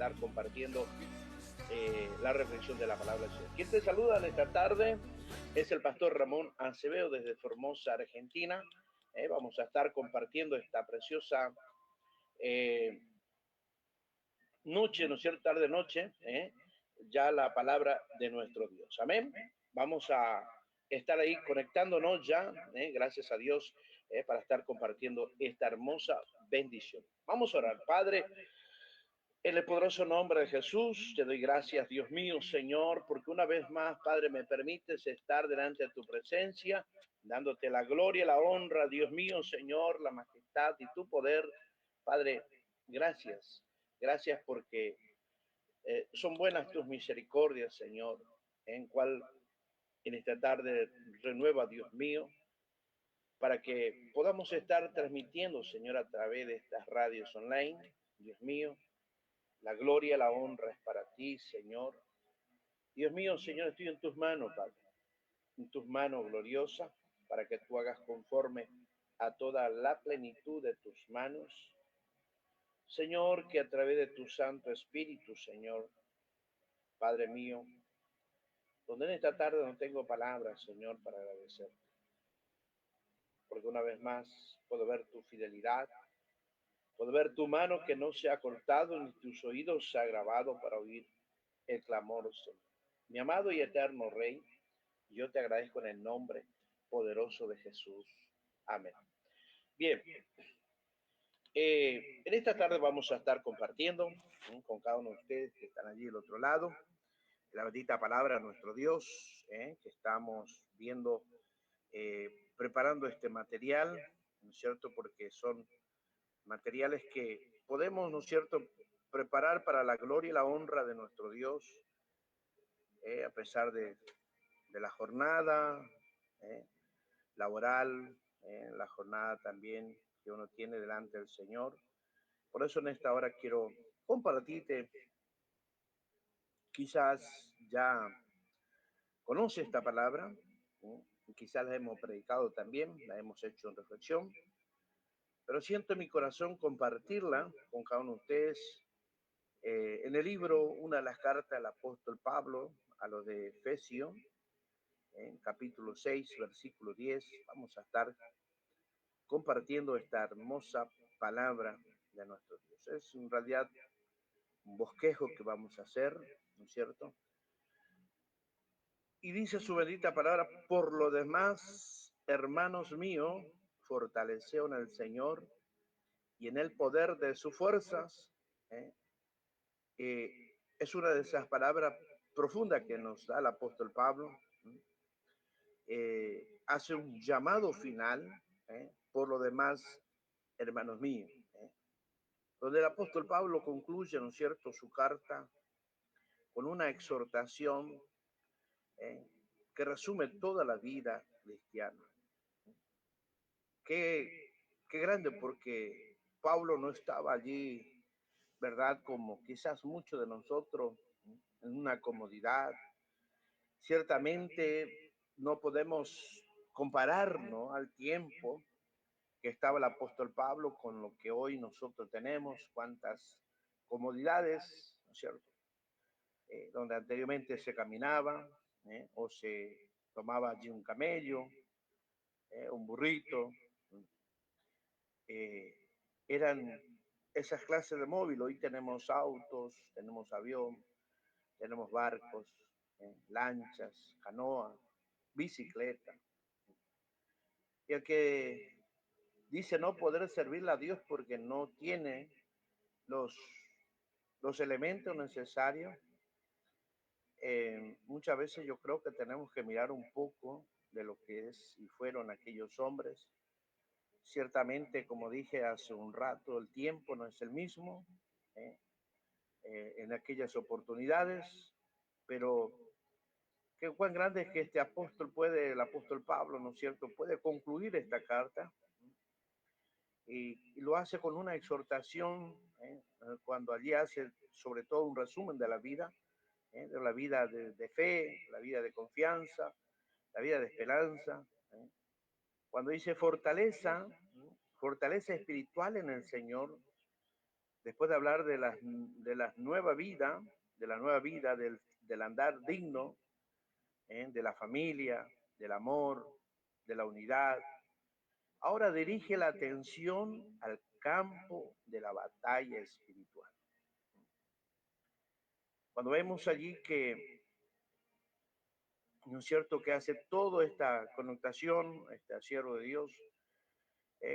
estar compartiendo la reflexión de la palabra del Señor. Quien te saluda en esta tarde es el pastor Ramón Acevedo desde Formosa, Argentina. Vamos a estar compartiendo esta preciosa noche, ¿no es cierto? Tarde-noche, ya la palabra de nuestro Dios. Amén. Vamos a estar ahí conectándonos ya, gracias a Dios, para estar compartiendo esta hermosa bendición. Vamos a orar. Padre, en el poderoso nombre de Jesús, te doy gracias, Dios mío, Señor, porque una vez más, Padre, me permites estar delante de tu presencia, dándote la gloria, la honra, Dios mío, Señor, la majestad y tu poder. Padre, gracias. Gracias porque son buenas tus misericordias, Señor, en cual en esta tarde renueva, Dios mío, para que podamos estar transmitiendo, Señor, a través de estas radios online, Dios mío. La gloria, la honra es para ti, Señor. Dios mío, Señor, estoy en tus manos, Padre, en tus manos gloriosas, para que tú hagas conforme a toda la plenitud de tus manos. Señor, que a través de tu Santo Espíritu, Señor, Padre mío, donde en esta tarde no tengo palabras, Señor, para agradecerte, porque una vez más puedo ver tu fidelidad, puedo ver tu mano que no se ha cortado, ni tus oídos se ha grabado para oír el clamor, Señor. Mi amado y eterno Rey, yo te agradezco en el nombre poderoso de Jesús. Amén. Bien, en esta tarde vamos a estar compartiendo con cada uno de ustedes que están allí del otro lado la bendita palabra de nuestro Dios, que estamos viendo, preparando este material, ¿no es cierto? Porque son materiales que podemos, ¿no es cierto?, preparar para la gloria y la honra de nuestro Dios, a pesar de la jornada laboral, la jornada también que uno tiene delante del Señor. Por eso en esta hora quiero compartirte, quizás ya conoce esta palabra, quizás la hemos predicado también, la hemos hecho en reflexión, pero siento en mi corazón compartirla con cada uno de ustedes. En el libro, una de las cartas del apóstol Pablo a los de Efesios, en capítulo 6, versículo 10, vamos a estar compartiendo esta hermosa palabra de nuestro Dios. Es en realidad un bosquejo que vamos a hacer, ¿no es cierto? Y dice su bendita palabra: por lo demás, hermanos míos, fortaleceos en el Señor y en el poder de sus fuerzas. Es una de esas palabras profundas que nos da el apóstol Pablo. Hace un llamado final, por lo demás, hermanos míos, donde el apóstol Pablo concluye, ¿no es cierto?, su carta con una exhortación que resume toda la vida cristiana. Qué grande, porque Pablo no estaba allí, ¿verdad?, como quizás muchos de nosotros, en una comodidad. Ciertamente no podemos compararnos al tiempo que estaba el apóstol Pablo con lo que hoy nosotros tenemos, cuántas comodidades, ¿no es cierto?, donde anteriormente se caminaba, o se tomaba allí un camello, un burrito, eran esas clases de móvil. Hoy tenemos autos, tenemos avión, tenemos barcos, lanchas, canoa, bicicleta. Y el que dice no poder servirle a Dios porque no tiene los elementos necesarios, muchas veces yo creo que tenemos que mirar un poco de lo que es y fueron aquellos hombres. Ciertamente, como dije hace un rato, el tiempo no es el mismo en aquellas oportunidades, pero qué cuán grande es que este apóstol el apóstol Pablo, ¿no es cierto?, puede concluir esta carta y lo hace con una exhortación, cuando allí hace sobre todo un resumen de la vida, de la vida de fe, la vida de confianza, la vida de esperanza. Cuando dice fortaleza espiritual en el Señor, después de hablar de la nueva vida, del andar digno, de la familia, del amor, de la unidad, ahora dirige la atención al campo de la batalla espiritual. Cuando vemos allí que, ¿no es cierto?, que hace toda esta connotación, este siervo de Dios,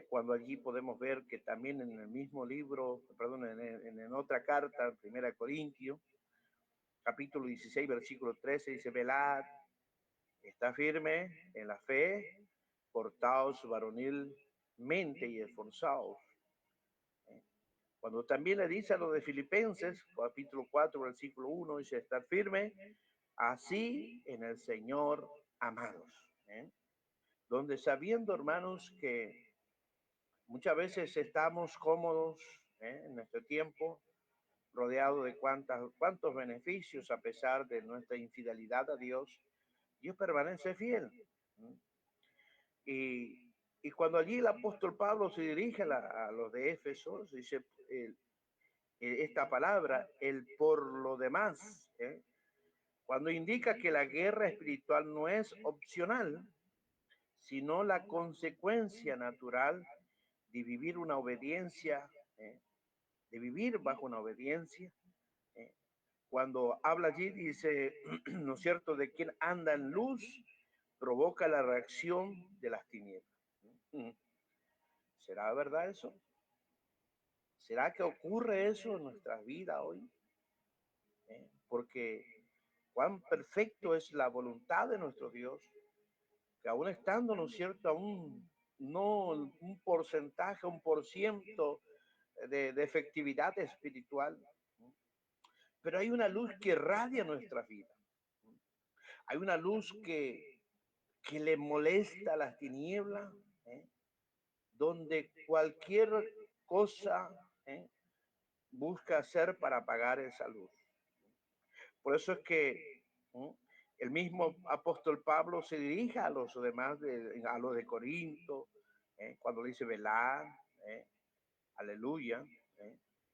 cuando allí podemos ver que también en el mismo libro, perdón, en otra carta, Primera Corintios, capítulo 16, versículo 13, dice: velad, está firme en la fe, portaos varonilmente y esforzaos. Cuando también le dice a los de Filipenses, capítulo 4, versículo 1, dice: estar firme, así en el Señor, amados. Donde sabiendo, hermanos, que muchas veces estamos cómodos en nuestro tiempo, rodeado de cuántos beneficios a pesar de nuestra infidelidad a Dios, Dios permanece fiel. Y cuando allí el apóstol Pablo se dirige a los de Éfeso, dice esta palabra, el por lo demás, cuando indica que la guerra espiritual no es opcional, sino la consecuencia natural de vivir una obediencia, de vivir bajo una obediencia. Cuando habla allí dice, ¿no es cierto?, de quien anda en luz, provoca la reacción de las tinieblas. ¿Será verdad eso? ¿Será que ocurre eso en nuestras vidas hoy? Porque cuán perfecto es la voluntad de nuestro Dios, que aún estando, ¿no es cierto?, aún no un porcentaje, un por ciento de efectividad espiritual, pero hay una luz que irradia nuestra vida. Hay una luz que le molesta a las tinieblas, donde cualquier cosa busca hacer para apagar esa luz. Por eso es que el mismo apóstol Pablo se dirige a los demás, a los de Corinto, cuando dice velad, aleluya,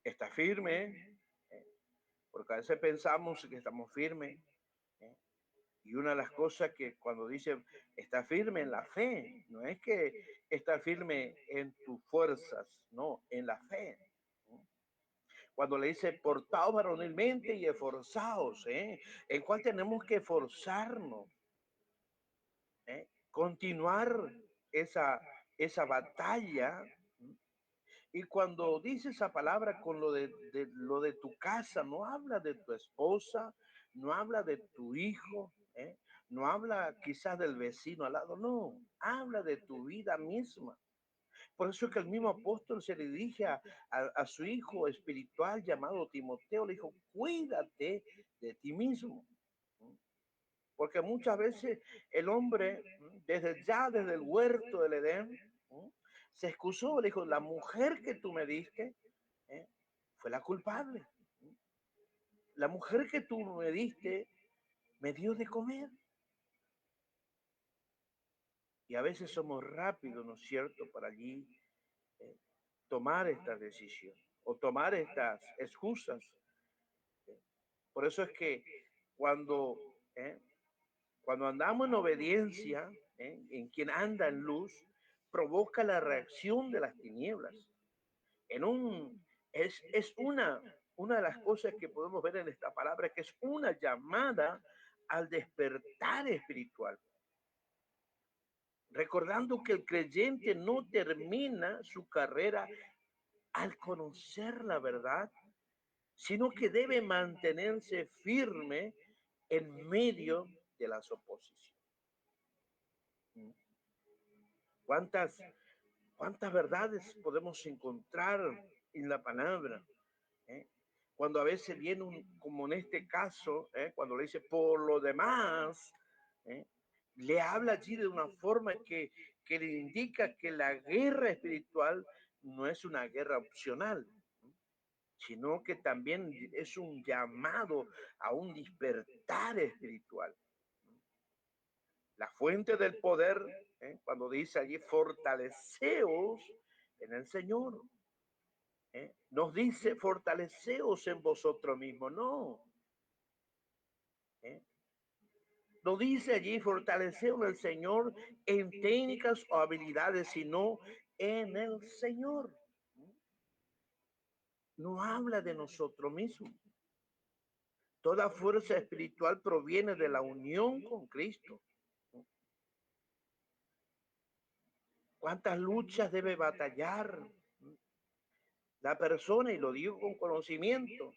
está firme, porque a veces pensamos que estamos firmes. Y una de las cosas que cuando dice está firme en la fe, no es que está firme en tus fuerzas, no, en la fe. Cuando le dice portaos varonilmente y esforzaos, en cual tenemos que esforzarnos, continuar esa batalla. Y cuando dice esa palabra con lo de tu casa, no habla de tu esposa, no habla de tu hijo, no habla quizás del vecino al lado, no, habla de tu vida misma. Por eso es que el mismo apóstol se le dirige a su hijo espiritual llamado Timoteo, le dijo, cuídate de ti mismo. Porque muchas veces el hombre, desde el huerto del Edén, se excusó, le dijo, la mujer que tú me diste fue la culpable. La mujer que tú me diste me dio de comer. Y a veces somos rápidos, ¿no es cierto?, para allí tomar esta decisión o tomar estas excusas. Por eso es que cuando, cuando andamos en obediencia, en quien anda en luz, provoca la reacción de las tinieblas. Es una de las cosas que podemos ver en esta palabra, que es una llamada al despertar espiritual. Recordando que el creyente no termina su carrera al conocer la verdad, sino que debe mantenerse firme en medio de las oposiciones. ¿Cuántas verdades podemos encontrar en la palabra? Cuando a veces viene como en este caso, cuando le dice por lo demás, le habla allí de una forma que le indica que la guerra espiritual no es una guerra opcional, sino que también es un llamado a un despertar espiritual. La fuente del poder, cuando dice allí, fortaleceos en el Señor. Nos dice, fortaleceos en vosotros mismos. No. No dice allí, fortaleceos en el Señor en técnicas o habilidades, sino en el Señor. No habla de nosotros mismos. Toda fuerza espiritual proviene de la unión con Cristo. ¿Cuántas luchas debe batallar la persona? Y lo digo con conocimiento.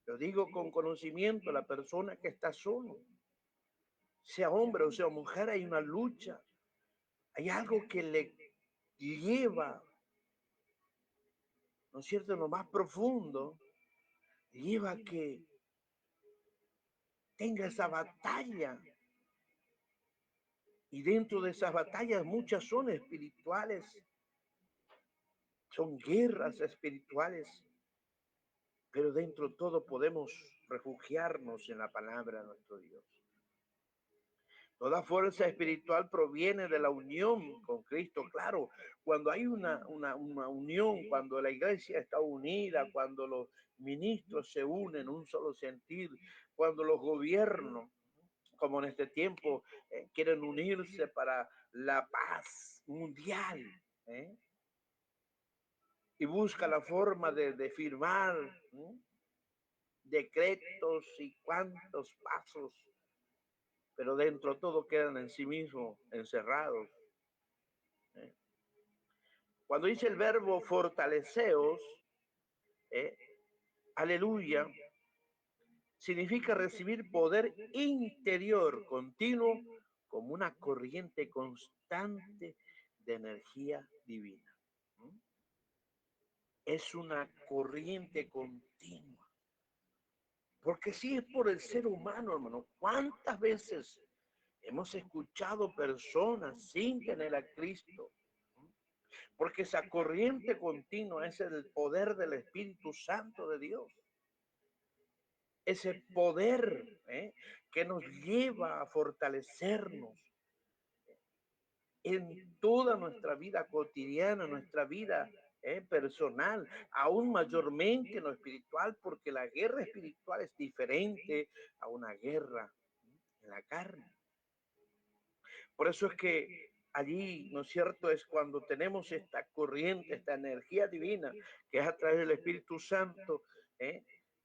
Lo digo con conocimiento, la persona que está solo. Sea hombre o sea mujer, hay una lucha. Hay algo que le lleva, ¿no es cierto?, en lo más profundo, lleva a que tenga esa batalla. Y dentro de esas batallas muchas son espirituales, son guerras espirituales, pero dentro de todo podemos refugiarnos en la palabra de nuestro Dios. Toda fuerza espiritual proviene de la unión con Cristo. Claro, cuando hay una unión, cuando la iglesia está unida, cuando los ministros se unen en un solo sentir, cuando los gobiernos, como en este tiempo, quieren unirse para la paz mundial, y busca la forma de firmar decretos y cuantos pasos, pero dentro de todo quedan en sí mismos encerrados. Cuando dice el verbo fortaleceos, aleluya, significa recibir poder interior continuo como una corriente constante de energía divina. Es una corriente continua. Porque si es por el ser humano, hermano, ¿cuántas veces hemos escuchado personas sin tener a Cristo? Porque esa corriente continua es el poder del Espíritu Santo de Dios. Ese poder que nos lleva a fortalecernos en toda nuestra vida cotidiana, nuestra vida personal, aún mayormente en lo espiritual, porque la guerra espiritual es diferente a una guerra en la carne. Por eso es que allí, ¿no es cierto?, es cuando tenemos esta corriente, esta energía divina, que es a través del Espíritu Santo,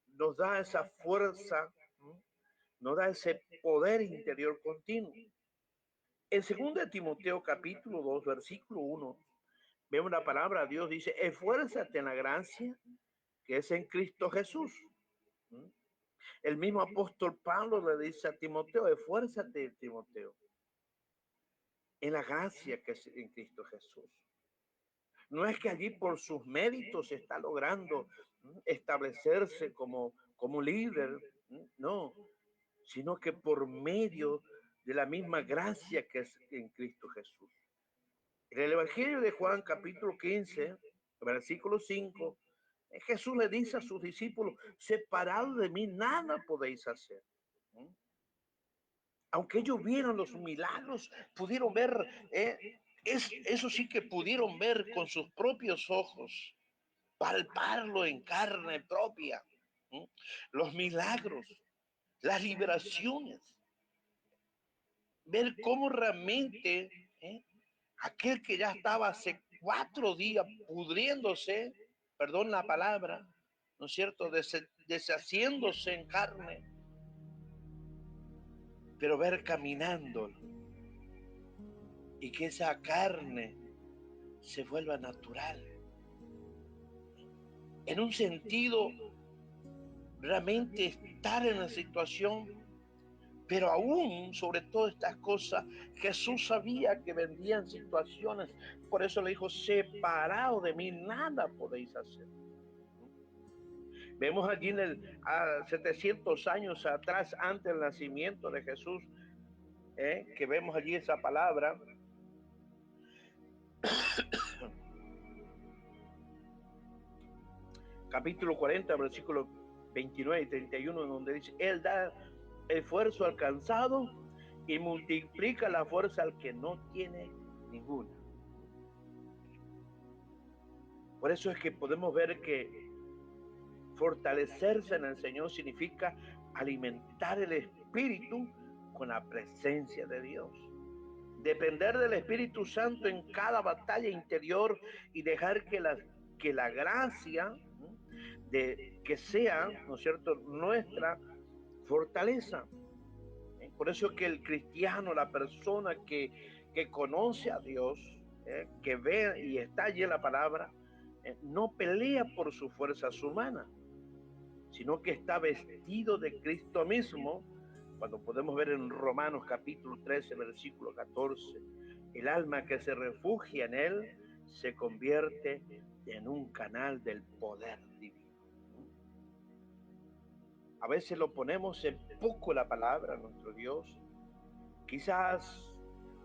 nos da esa fuerza, nos da ese poder interior continuo. En 2 Timoteo capítulo 2, versículo 1, vemos la palabra de Dios, dice, esfuérzate en la gracia que es en Cristo Jesús. El mismo apóstol Pablo le dice a Timoteo, esfuérzate, Timoteo, en la gracia que es en Cristo Jesús. No es que allí por sus méritos está logrando establecerse como líder, no, sino que por medio de la misma gracia que es en Cristo Jesús. En el Evangelio de Juan, capítulo 15, versículo 5, Jesús le dice a sus discípulos, separados de mí nada podéis hacer. Aunque ellos vieron los milagros, pudieron ver, eso sí que pudieron ver con sus propios ojos, palparlo en carne propia, los milagros, las liberaciones, ver cómo realmente aquel que ya estaba hace 4 días pudriéndose, perdón la palabra, ¿no es cierto?, deshaciéndose en carne, pero ver caminándolo y que esa carne se vuelva natural. En un sentido, realmente estar en la situación, pero aún sobre todas estas cosas, Jesús sabía que vendrían situaciones, por eso le dijo, separado de mí, nada podéis hacer. Vemos allí a 700 años atrás, antes del nacimiento de Jesús, que vemos allí esa palabra, capítulo 40, versículos 29 y 31, donde dice, Él da esfuerzo al cansado y multiplica la fuerza al que no tiene ninguna. Por eso es que podemos ver que fortalecerse en el Señor significa alimentar el espíritu con la presencia de Dios. Depender del Espíritu Santo en cada batalla interior y dejar que la gracia de que sea, ¿no es cierto?, nuestra fortaleza. Por eso es que el cristiano, la persona que conoce a Dios, que ve y está allí en la palabra, no pelea por sus fuerzas humanas, sino que está vestido de Cristo mismo, cuando podemos ver en Romanos capítulo 13, versículo 14, el alma que se refugia en Él se convierte en un canal del poder divino. A veces lo ponemos en poco la palabra, nuestro Dios. Quizás,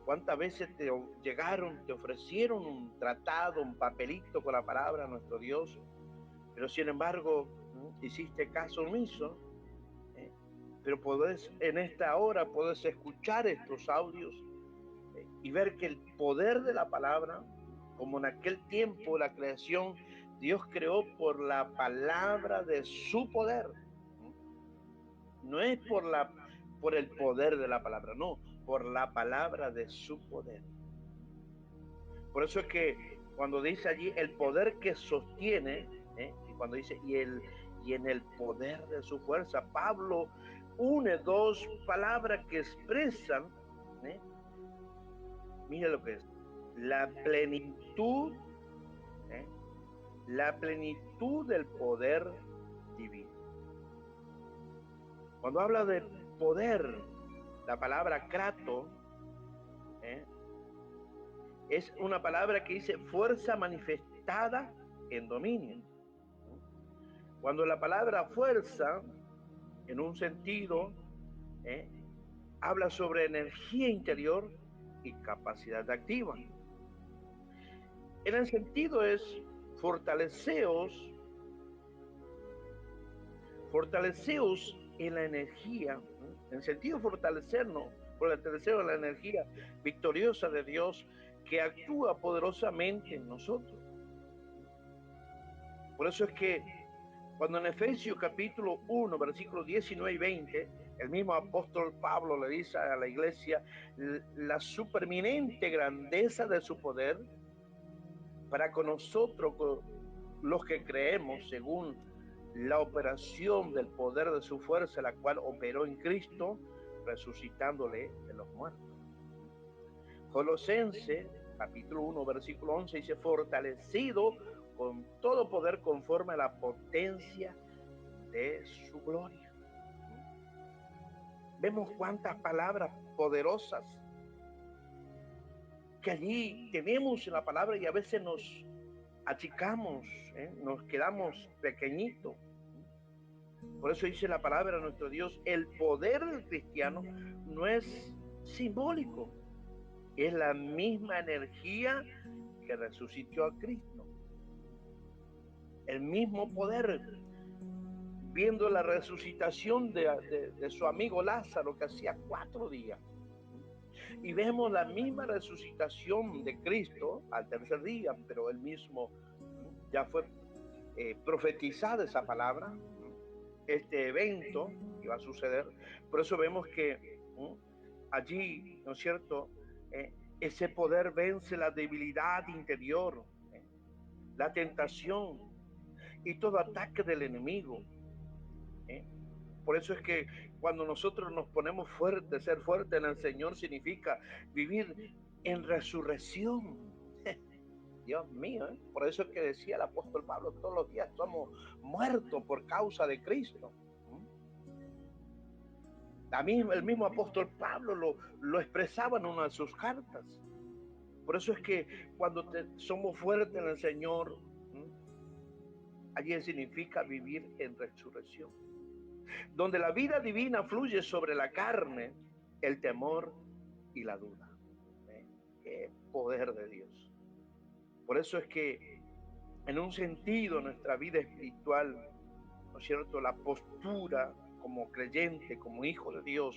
¿cuántas veces te llegaron, te ofrecieron un tratado, un papelito con la palabra, nuestro Dios? Pero sin embargo, hiciste caso omiso. Pero en esta hora puedes escuchar estos audios y ver que el poder de la palabra, como en aquel tiempo la creación, Dios creó por la palabra de su poder. No es por el poder de la palabra, no, por la palabra de su poder. Por eso es que cuando dice allí el poder que sostiene, y cuando dice y en el poder de su fuerza, Pablo une dos palabras que expresan, mire lo que es, la plenitud, la plenitud del poder divino. Cuando habla de poder, la palabra krato, es una palabra que dice fuerza manifestada en dominio. Cuando la palabra fuerza, en un sentido, habla sobre energía interior y capacidad activa. En el sentido es fortaleceos en la energía, en el sentido fortalecernos en la energía victoriosa de Dios que actúa poderosamente en nosotros. Por eso es que cuando en Efesios capítulo 1, versículos 19 y 20, el mismo apóstol Pablo le dice a la iglesia la superminente grandeza de su poder para con nosotros, los que creemos, según la operación del poder de su fuerza, la cual operó en Cristo, resucitándole de los muertos. Colosenses, capítulo 1, versículo 11, dice, fortalecido con todo poder conforme a la potencia de su gloria. Vemos cuántas palabras poderosas que allí tenemos en la palabra y a veces nos achicamos, nos quedamos pequeñitos. Por eso dice la palabra de nuestro Dios, el poder del cristiano no es simbólico, es la misma energía que resucitó a Cristo. El mismo poder, viendo la resucitación de su amigo Lázaro, que hacía 4 días. Y vemos la misma resucitación de Cristo al tercer día, pero él mismo ya fue profetizada esa palabra, este evento que va a suceder. Por eso vemos que allí, ¿no es cierto?, ese poder vence la debilidad interior, la tentación y todo ataque del enemigo. Por eso es que cuando nosotros nos ponemos fuertes, ser fuertes en el Señor significa vivir en resurrección. Dios mío, por eso es que decía el apóstol Pablo, todos los días somos muertos por causa de Cristo. El mismo apóstol Pablo lo expresaba en una de sus cartas. Por eso es que cuando somos fuertes en el Señor, allí significa vivir en resurrección. Donde la vida divina fluye sobre la carne, el temor y la duda. ¡Qué poder de Dios! Por eso es que, en un sentido, nuestra vida espiritual, ¿no es cierto?, la postura como creyente, como hijo de Dios,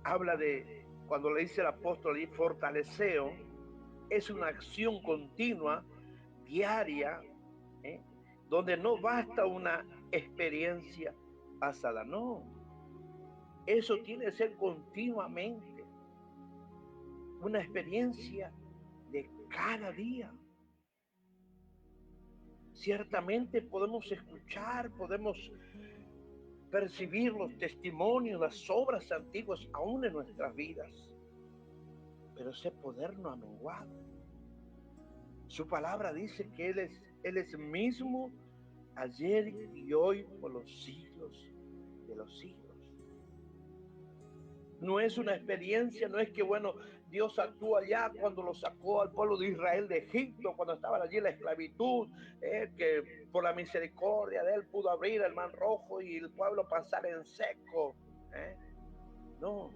habla de, cuando le dice el apóstol ahí, fortaleceo, es una acción continua diaria, ¿eh? Donde no basta una experiencia pasada, no. Eso tiene que ser continuamente una experiencia de cada día. Ciertamente podemos escuchar, podemos percibir los testimonios, las obras antiguas aún en nuestras vidas, pero ese poder no ha menguado. Su palabra dice que Él es mismo ayer y hoy por los siglos de los siglos. No es una experiencia, no es que, bueno, Dios actuó allá cuando lo sacó al pueblo de Israel de Egipto, cuando estaban allí en la esclavitud, que por la misericordia de Él pudo abrir el mar rojo y el pueblo pasar en seco. No,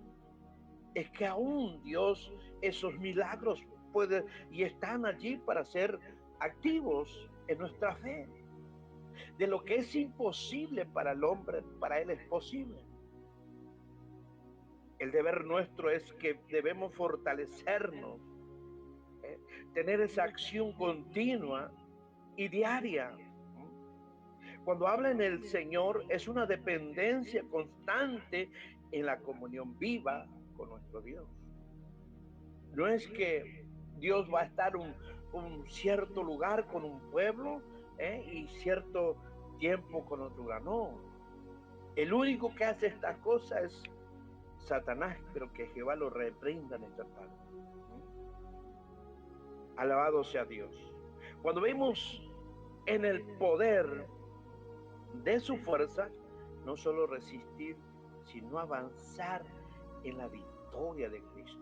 es que aún Dios, esos milagros puede y están allí para ser activos en nuestra fe. De lo que es imposible para el hombre, para Él es posible. El deber nuestro es que debemos fortalecernos, tener esa acción continua y diaria. Cuando habla en el Señor es una dependencia constante en la comunión viva con nuestro Dios. No es que Dios va a estar un cierto lugar con un pueblo y cierto tiempo con otro lugar. No. El único que hace esta cosa es Satanás, pero que Jehová lo reprenda en esta tarde. Alabado sea Dios. Cuando vemos en el poder de su fuerza, no solo resistir, sino avanzar en la victoria de Cristo.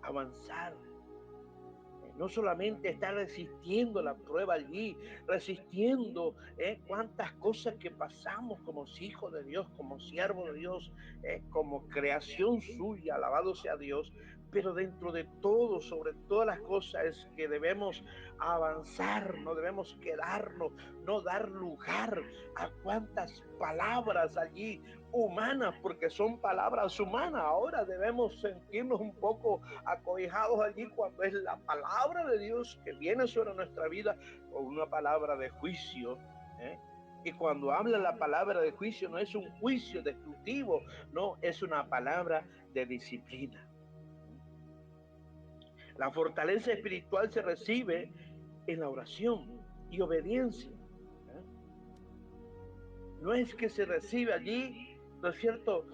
Avanzar. No solamente estar resistiendo la prueba allí, resistiendo cuántas cosas que pasamos como hijos de Dios, como siervos de Dios, como creación suya, alabado sea Dios, pero dentro de todo, sobre todas las cosas, es que debemos avanzar, no debemos quedarnos, no dar lugar a cuántas palabras allí humanas, porque son palabras humanas. Ahora debemos sentirnos un poco acobijados allí cuando es la palabra de Dios que viene sobre nuestra vida, o una palabra de juicio. Y cuando habla la palabra de juicio, no es un juicio destructivo, no, es una palabra de disciplina. La fortaleza espiritual se recibe en la oración y obediencia. No es que se recibe allí, ¿no es cierto?,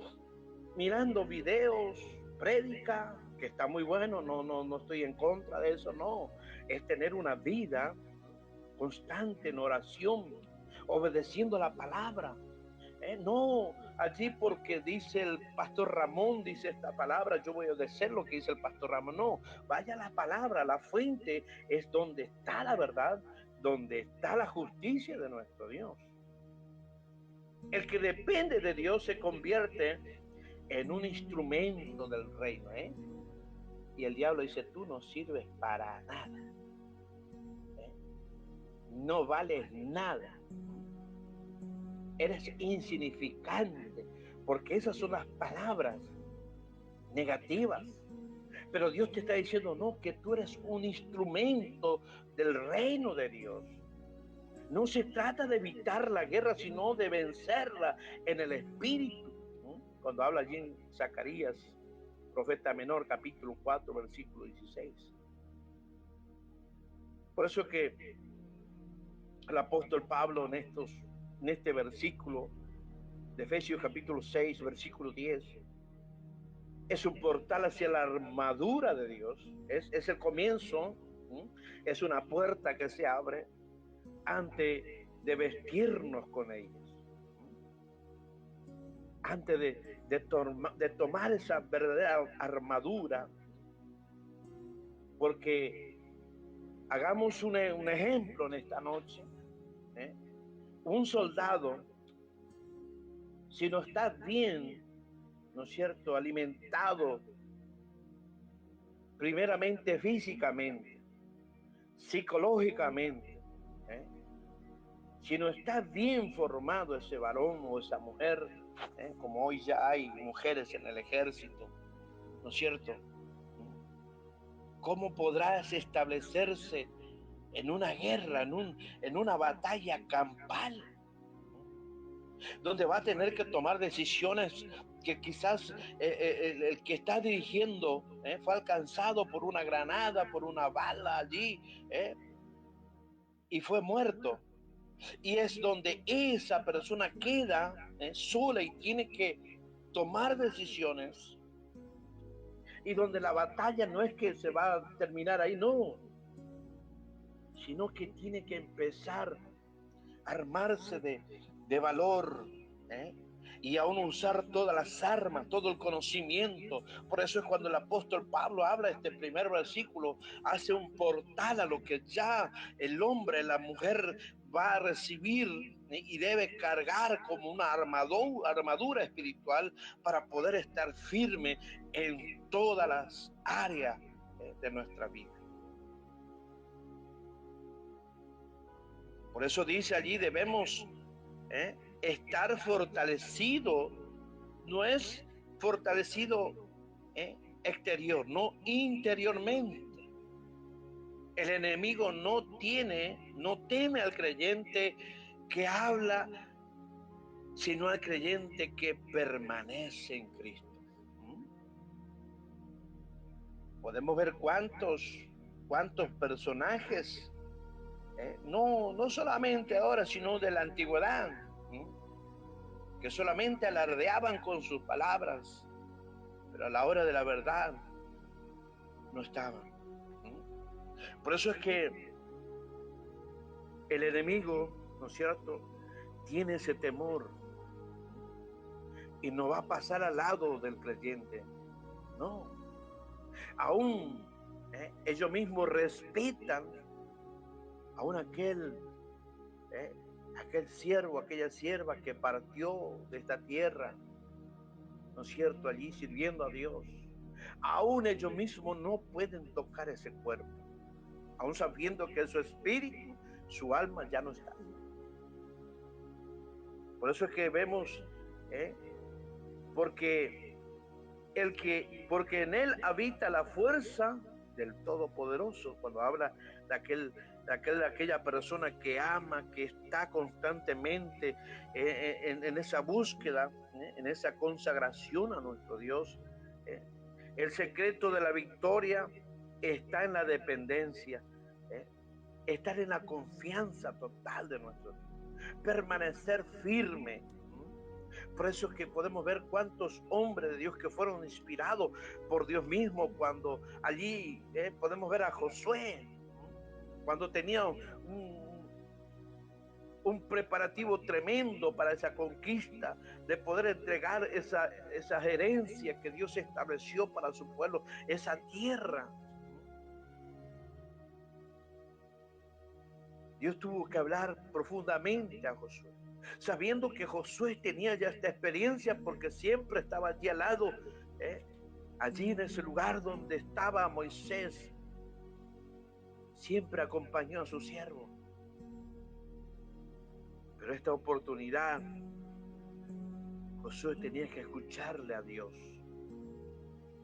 mirando videos, prédica, que está muy bueno, no estoy en contra de eso, no. Es tener una vida constante en oración, obedeciendo la palabra. No, allí porque dice el pastor Ramón, dice esta palabra, yo voy a obedecer lo que dice el pastor Ramón. No, vaya la palabra, la fuente es donde está la verdad, donde está la justicia de nuestro Dios. El que depende de Dios se convierte en un instrumento del reino, Y el diablo dice, tú no sirves para nada, no vales nada, eres insignificante, porque esas son las palabras negativas. Pero Dios te está diciendo, no, que tú eres un instrumento del reino de Dios. No se trata de evitar la guerra, sino de vencerla en el espíritu. Cuando habla allí en Zacarías, profeta menor, capítulo 4, versículo 16. Por eso que el apóstol Pablo en este versículo de Efesios capítulo 6, versículo 10, es un portal hacia la armadura de Dios, es el comienzo, es una puerta que se abre antes de vestirnos con ellas, antes de tomar esa verdadera armadura, porque hagamos un ejemplo en esta noche. Un soldado, si no está bien, ¿no es cierto?, alimentado, primeramente físicamente, psicológicamente, si no está bien formado ese varón o esa mujer, como hoy ya hay mujeres en el ejército, ¿no es cierto?, ¿cómo podrás establecerse en una guerra, en una batalla campal, donde va a tener que tomar decisiones que quizás el que está dirigiendo fue alcanzado por una granada, por una bala allí, y fue muerto. Y es donde esa persona queda sola y tiene que tomar decisiones, y donde la batalla no es que se va a terminar ahí, no, sino que tiene que empezar a armarse de valor, y aún usar todas las armas, todo el conocimiento. Por eso es cuando el apóstol Pablo habla este primer versículo, hace un portal a lo que ya el hombre, la mujer va a recibir y debe cargar como una armadura espiritual para poder estar firme en todas las áreas de nuestra vida. Por eso dice allí, debemos estar fortalecido. No es fortalecido exterior, no interiormente. El enemigo no teme al creyente que habla, sino al creyente que permanece en Cristo. Podemos ver cuántos personajes, no solamente ahora, sino de la antigüedad, que solamente alardeaban con sus palabras, pero a la hora de la verdad no estaban. Por eso es que el enemigo, ¿no es cierto?, tiene ese temor y no va a pasar al lado del creyente. No. Aún ellos mismos respetan aún aquel siervo, aquella sierva que partió de esta tierra, ¿no es cierto?, allí sirviendo a Dios. Aún ellos mismos no pueden tocar ese cuerpo, aún sabiendo que su espíritu, su alma ya no está. Por eso es que vemos, porque en él habita la fuerza del Todopoderoso. Cuando habla de aquella persona que ama, que está constantemente en esa búsqueda, en esa consagración a nuestro Dios. El secreto de la victoria está en la dependencia, estar en la confianza total de nuestro Dios, permanecer firme. Por eso es que podemos ver cuántos hombres de Dios que fueron inspirados por Dios mismo, cuando allí podemos ver a Josué, cuando tenía un preparativo tremendo para esa conquista, de poder entregar esa herencia que Dios estableció para su pueblo, esa tierra. Dios tuvo que hablar profundamente a Josué, sabiendo que Josué tenía ya esta experiencia porque siempre estaba allí al lado, allí en ese lugar donde estaba Moisés, siempre acompañó a su siervo. Pero esta oportunidad, Josué tenía que escucharle a Dios.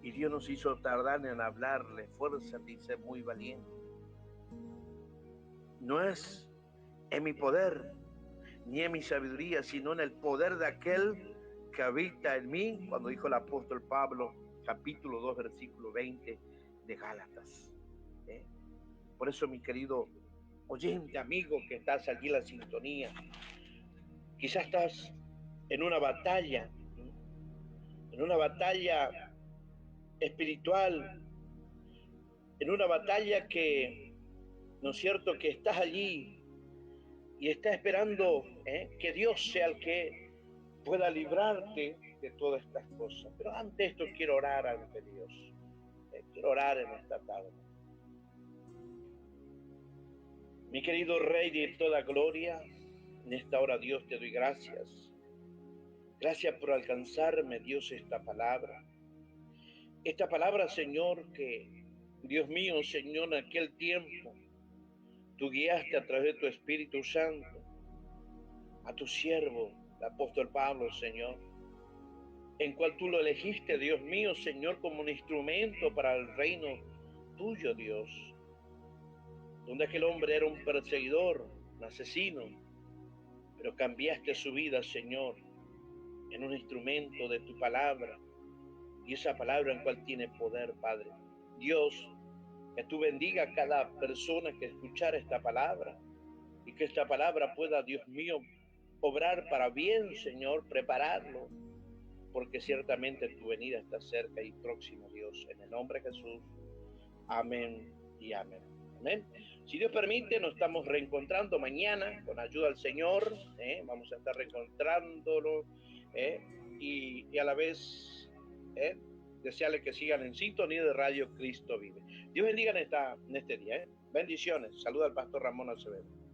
Y Dios nos hizo tardar en hablarle, fuerza, dice, muy valiente. No es en mi poder, ni en mi sabiduría, sino en el poder de aquel que habita en mí, cuando dijo el apóstol Pablo, capítulo 2, versículo 20 de Gálatas. Por eso, mi querido oyente, amigo, que estás aquí en la sintonía, quizás estás en una batalla espiritual, en una batalla que, ¿no es cierto?, que estás allí y estás esperando que Dios sea el que pueda librarte de todas estas cosas. Pero ante esto quiero orar ante Dios. Quiero orar en esta tarde. Mi querido Rey de toda gloria, en esta hora, Dios, te doy gracias. Gracias por alcanzarme, Dios, esta palabra. Esta palabra, Señor, que, Dios mío, Señor, en aquel tiempo, tú guiaste a través de tu Espíritu Santo a tu siervo, el apóstol Pablo, Señor, en cual tú lo elegiste, Dios mío, Señor, como un instrumento para el reino tuyo, Dios. donde aquel hombre era un perseguidor, un asesino, pero cambiaste su vida, Señor, en un instrumento de tu palabra, y esa palabra en cual tiene poder, Padre. Dios, que tú bendiga a cada persona que escuchara esta palabra, y que esta palabra pueda, Dios mío, obrar para bien, Señor, prepararlo, porque ciertamente tu venida está cerca y próximo, Dios, en el nombre de Jesús. Amén y amén. Amén. Si Dios permite, nos estamos reencontrando mañana con ayuda del Señor. Vamos a estar reencontrándolo y a la vez desearles que sigan en sintonía de Radio Cristo Vive. Dios bendiga en este día. Bendiciones. Saluda al pastor Ramón Acevedo.